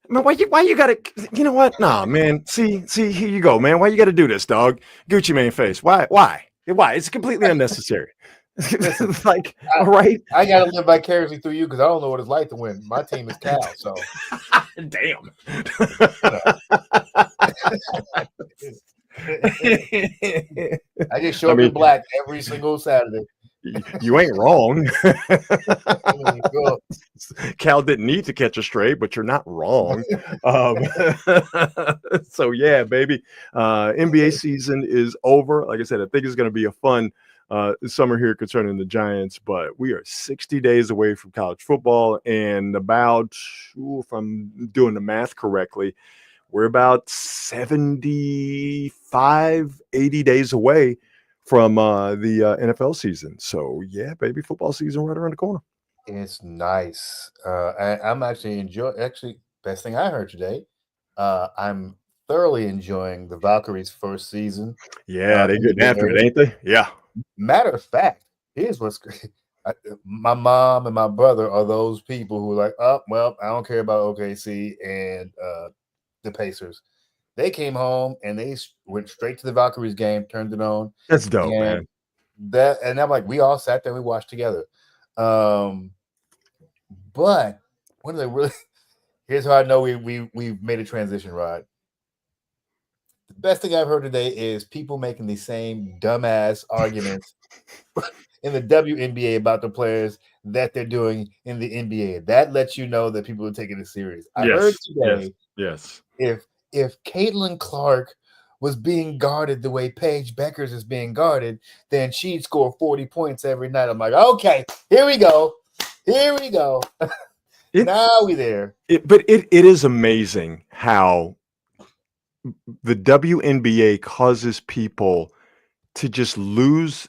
Man, why you got to? You know what? Nah, man. See, here you go, man. Why you got to do this, dog? Gucci Mane face. Why? It's completely unnecessary. Like, all right. I got to live vicariously through you because I don't know what it's like to win. My team is Cal, so. Damn. I just show up in black every single Saturday. You ain't wrong. Well, Cal didn't need to catch a stray, but you're not wrong. So yeah, baby. NBA season is over. Like I said, I think it's going to be a fun summer here concerning the Giants, but we are 60 days away from college football, and about, if I'm doing the math correctly, we're about 75, 80 days away from the NFL season. So yeah, baby, football season right around the corner. it's nice. I'm actually enjoying. Actually, best thing I heard today. I'm thoroughly enjoying the Valkyries' first season. Yeah, they in the getting after it, Bay ain't they? Yeah. Matter of fact, here's what's great. My mom and my brother are those people who are like, oh, well, I don't care about OKC and the Pacers. They came home and they went straight to the Valkyries game, turned it on. That's dope, and man. and I'm like, we all sat there and we watched together. But one of the really here's how I know we've made a transition, Rod. The best thing I've heard today is people making the same dumbass arguments in the WNBA about the players that they're doing in the NBA. That lets you know that people are taking it serious. I heard today, yes. if Caitlin Clark was being guarded the way Paige Beckers is being guarded, then she'd score 40 points every night. I'm like, okay, here we go. Now we there. But it is amazing how the WNBA causes people to just lose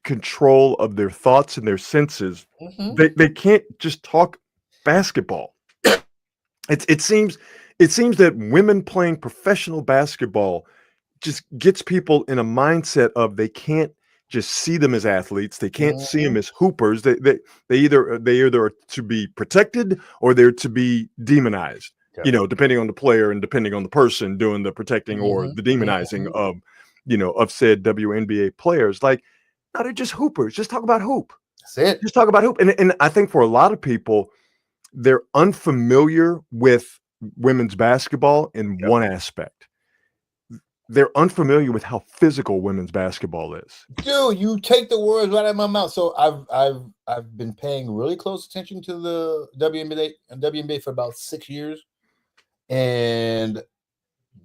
control of their thoughts and their senses. Mm-hmm. They can't just talk basketball. It seems that women playing professional basketball just gets people in a mindset of they can't just see them as athletes. They can't see them as hoopers. They either are to be protected or they're to be demonized. You know, depending on the player and depending on the person doing the protecting or the demonizing of, of said WNBA players. Like, no, they're just hoopers. Just talk about hoop. That's it. Just talk about hoop. And I think for a lot of people, they're unfamiliar with women's basketball in one aspect. They're unfamiliar with how physical women's basketball is. Dude, you take the words right out of my mouth. So I've been paying really close attention to the WNBA for about 6 years. And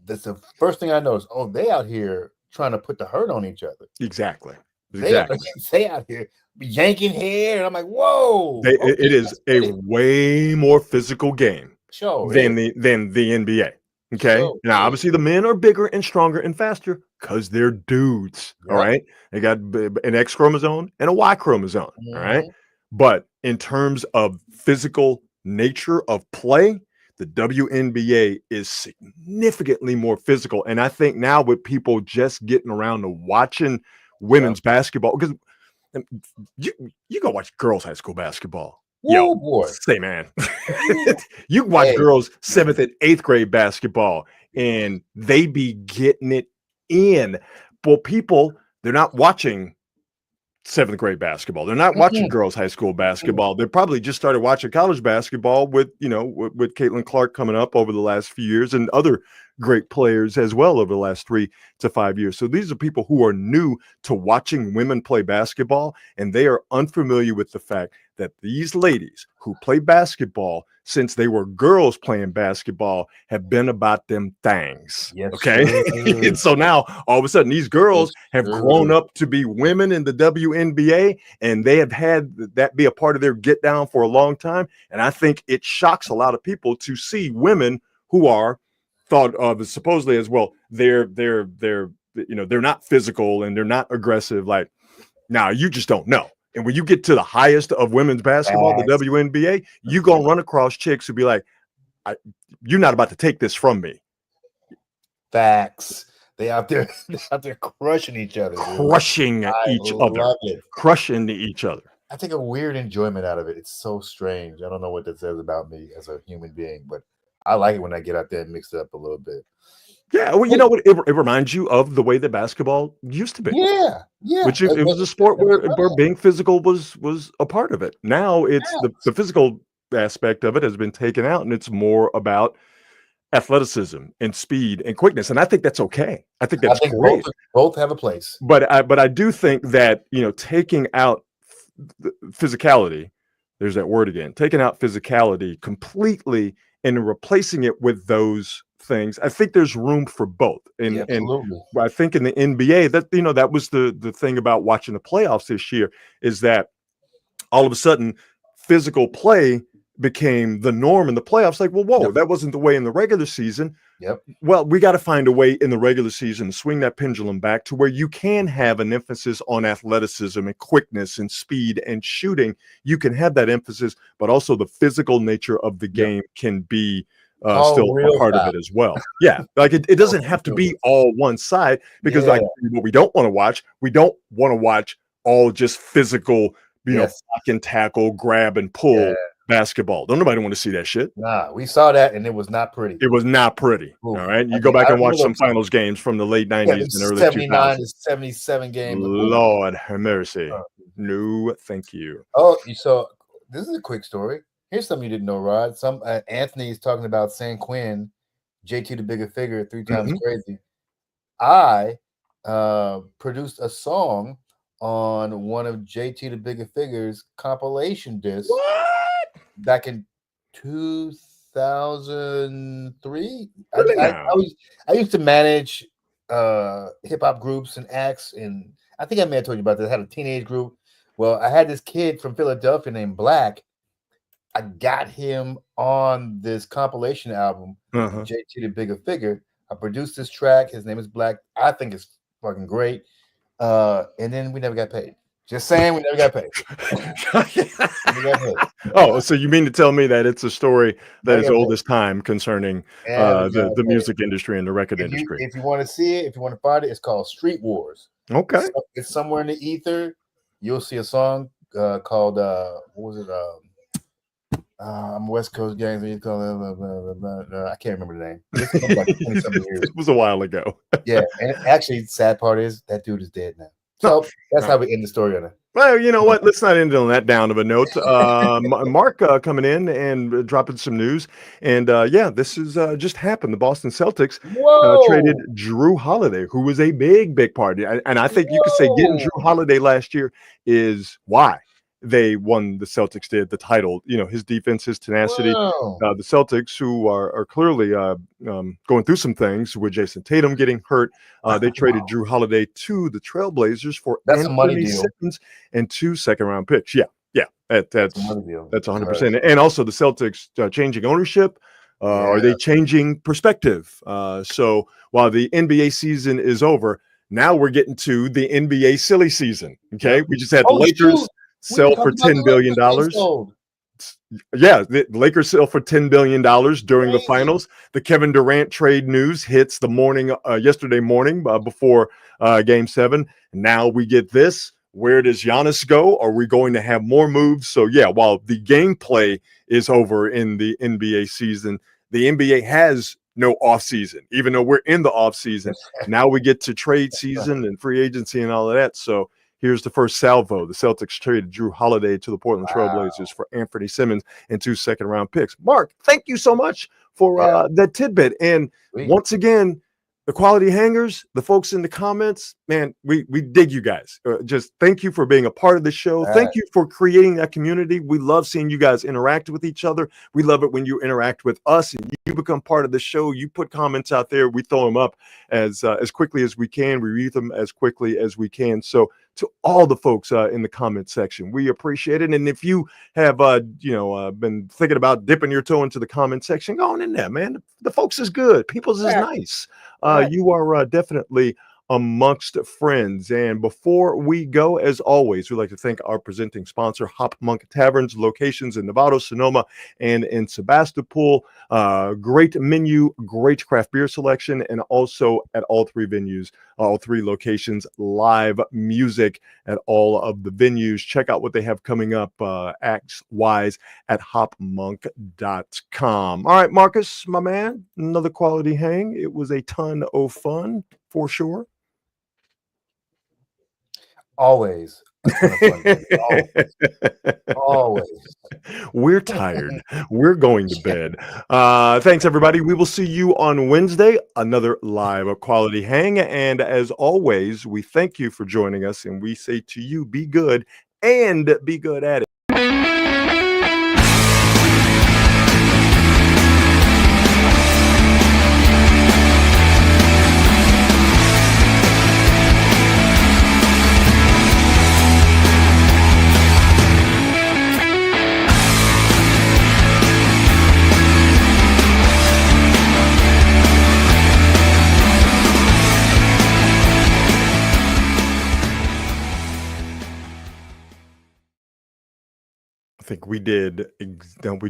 that's the first thing I noticed. Oh, they out here trying to put the hurt on each other. Exactly. They out here yanking hair, and I'm like, whoa! It is a way more physical game than the NBA. Okay, now obviously the men are bigger and stronger and faster because they're dudes. All right, they got an X chromosome and a Y chromosome. All right, but in terms of physical nature of play, the WNBA is significantly more physical. And I think now with people just getting around to watching women's basketball, because you go watch girls' high school basketball. Yo, boy. Say, man, you watch girls 7th and 8th grade basketball, and they be getting it in. Well, people, they're not watching 7th grade basketball. They're not watching girls' high school basketball. They probably just started watching college basketball with Caitlin Clark coming up over the last few years and other great players as well over the last 3 to 5 years. So these are people who are new to watching women play basketball, and they are unfamiliar with the fact that these ladies who play basketball since they were girls playing basketball have been about them things. Yes, okay. And so now all of a sudden these girls have grown up to be women in the WNBA, and they have had that be a part of their get down for a long time. And I think it shocks a lot of people to see women who are thought of as supposedly as well. They're not physical and they're not aggressive. Like, now you just don't know. And when you get to the highest of women's basketball, the WNBA, you're going to run across chicks who be like, you're not about to take this from me. Facts. They out there crushing each other. Crushing each other. I take a weird enjoyment out of it. It's so strange. I don't know what that says about me as a human being, but I like it when I get out there and mix it up a little bit. Yeah, well, you know what? It reminds you of the way that basketball used to be. Yeah. Which it was a sport where being physical was a part of it. Now it's the physical aspect of it has been taken out, and it's more about athleticism and speed and quickness. And I think that's okay. I think that's great. Both have a place. But I do think that taking out physicality. There's that word again. Taking out physicality completely and replacing it with those things. I think there's room for both. And I think in the NBA that, that was the thing about watching the playoffs this year, is that all of a sudden physical play became the norm in the playoffs. Like, well, whoa, that wasn't the way in the regular season. Well, we got to find a way in the regular season to swing that pendulum back to where you can have an emphasis on athleticism and quickness and speed and shooting. You can have that emphasis, but also the physical nature of the game can be still a part of it as well. Yeah, like it doesn't have to be all one side, because like what we don't want to watch, all just physical, block and tackle, grab and pull basketball. Don't nobody want to see that shit. Nah, we saw that and it was not pretty. It was not pretty. All right. You go back and watch some finals games from the late 90s and early 79 to 77 games. Lord have mercy. No, thank you. Oh, so this is a quick story. Here's something you didn't know, Rod. Anthony is talking about San Quinn, JT the Bigger Figure, 3 Times Crazy. I produced a song on one of JT the Bigger Figure's compilation discs. What? Back in 2003. I used to manage hip-hop groups and acts, and I think I may have told you about this. I had a teenage group. Well, I had this kid from Philadelphia named Black. I got him on this compilation album, JT the Bigger Figure. I produced this track. His name is Black. I think it's fucking great. And then we never got paid. Just saying, we never got paid. Oh, so you mean to tell me that it's a story that is old as time concerning the music industry and the record industry? If you want to see it, if you want to find it, it's called Street Wars. Okay. It's somewhere in the ether. You'll see a song called, what was it? I'm West Coast Gangs. I can't remember the name. This was like 20-something years. It was a while ago. Yeah, and actually, the sad part is that dude is dead now. So that's how we end the story on it. Well, you know what? Let's not end on that down of a note. Mark coming in and dropping some news. And this is just happened. The Boston Celtics traded Drew Holiday, who was a big party. And I think you could say getting Drew Holiday last year is why they won. The Celtics did the title. His defense, his tenacity. The Celtics, who are clearly going through some things with Jason Tatum getting hurt, they traded Drew Holiday to the Trailblazers for Anthony Simmons and 2 second-round picks. That's 100%. And also the Celtics changing ownership. Are they changing perspective? So while the NBA season is over, now we're getting to the NBA silly season. Okay, we just had the Lakers sell for $10 billion. Yeah, the Lakers sell for $10 billion during the finals. The Kevin Durant trade news hits the morning, yesterday morning, before Game 7. Now we get this. Where does Giannis go? Are we going to have more moves? So while the gameplay is over in the NBA season, the NBA has no off season, even though we're in the off season. Now we get to trade season and free agency and all of that. So here's the first salvo. The Celtics traded Drew Holiday to the Portland Trailblazers for Anthony Simmons and 2 second-round picks. Mark, thank you so much for that tidbit. And once again, the quality hangers, the folks in the comments, man, we dig you guys. Just thank you for being a part of the show. Thank you for creating that community. We love seeing you guys interact with each other. We love it when you interact with us and you become part of the show. You put comments out there. We throw them up as quickly as we can. We read them as quickly as we can. So to all the folks in the comment section, we appreciate it. And if you have been thinking about dipping your toe into the comment section, go on in there, man. The folks is good. People's is nice. You are definitely amongst friends. And before we go, as always, we'd like to thank our presenting sponsor, Hop Monk Taverns, locations in Novato, Sonoma, and in Sebastopol. Great menu, great craft beer selection, and also at all 3 venues, all 3 locations, live music at all of the venues. Check out what they have coming up acts-wise at hopmonk.com. All right, Marcus, my man, another quality hang. It was a ton of fun for sure. Always. Always. We're tired. We're going to bed. Thanks, everybody. We will see you on Wednesday, another live quality hang. And as always, we thank you for joining us. And we say to you, be good and be good at it. I think we did. We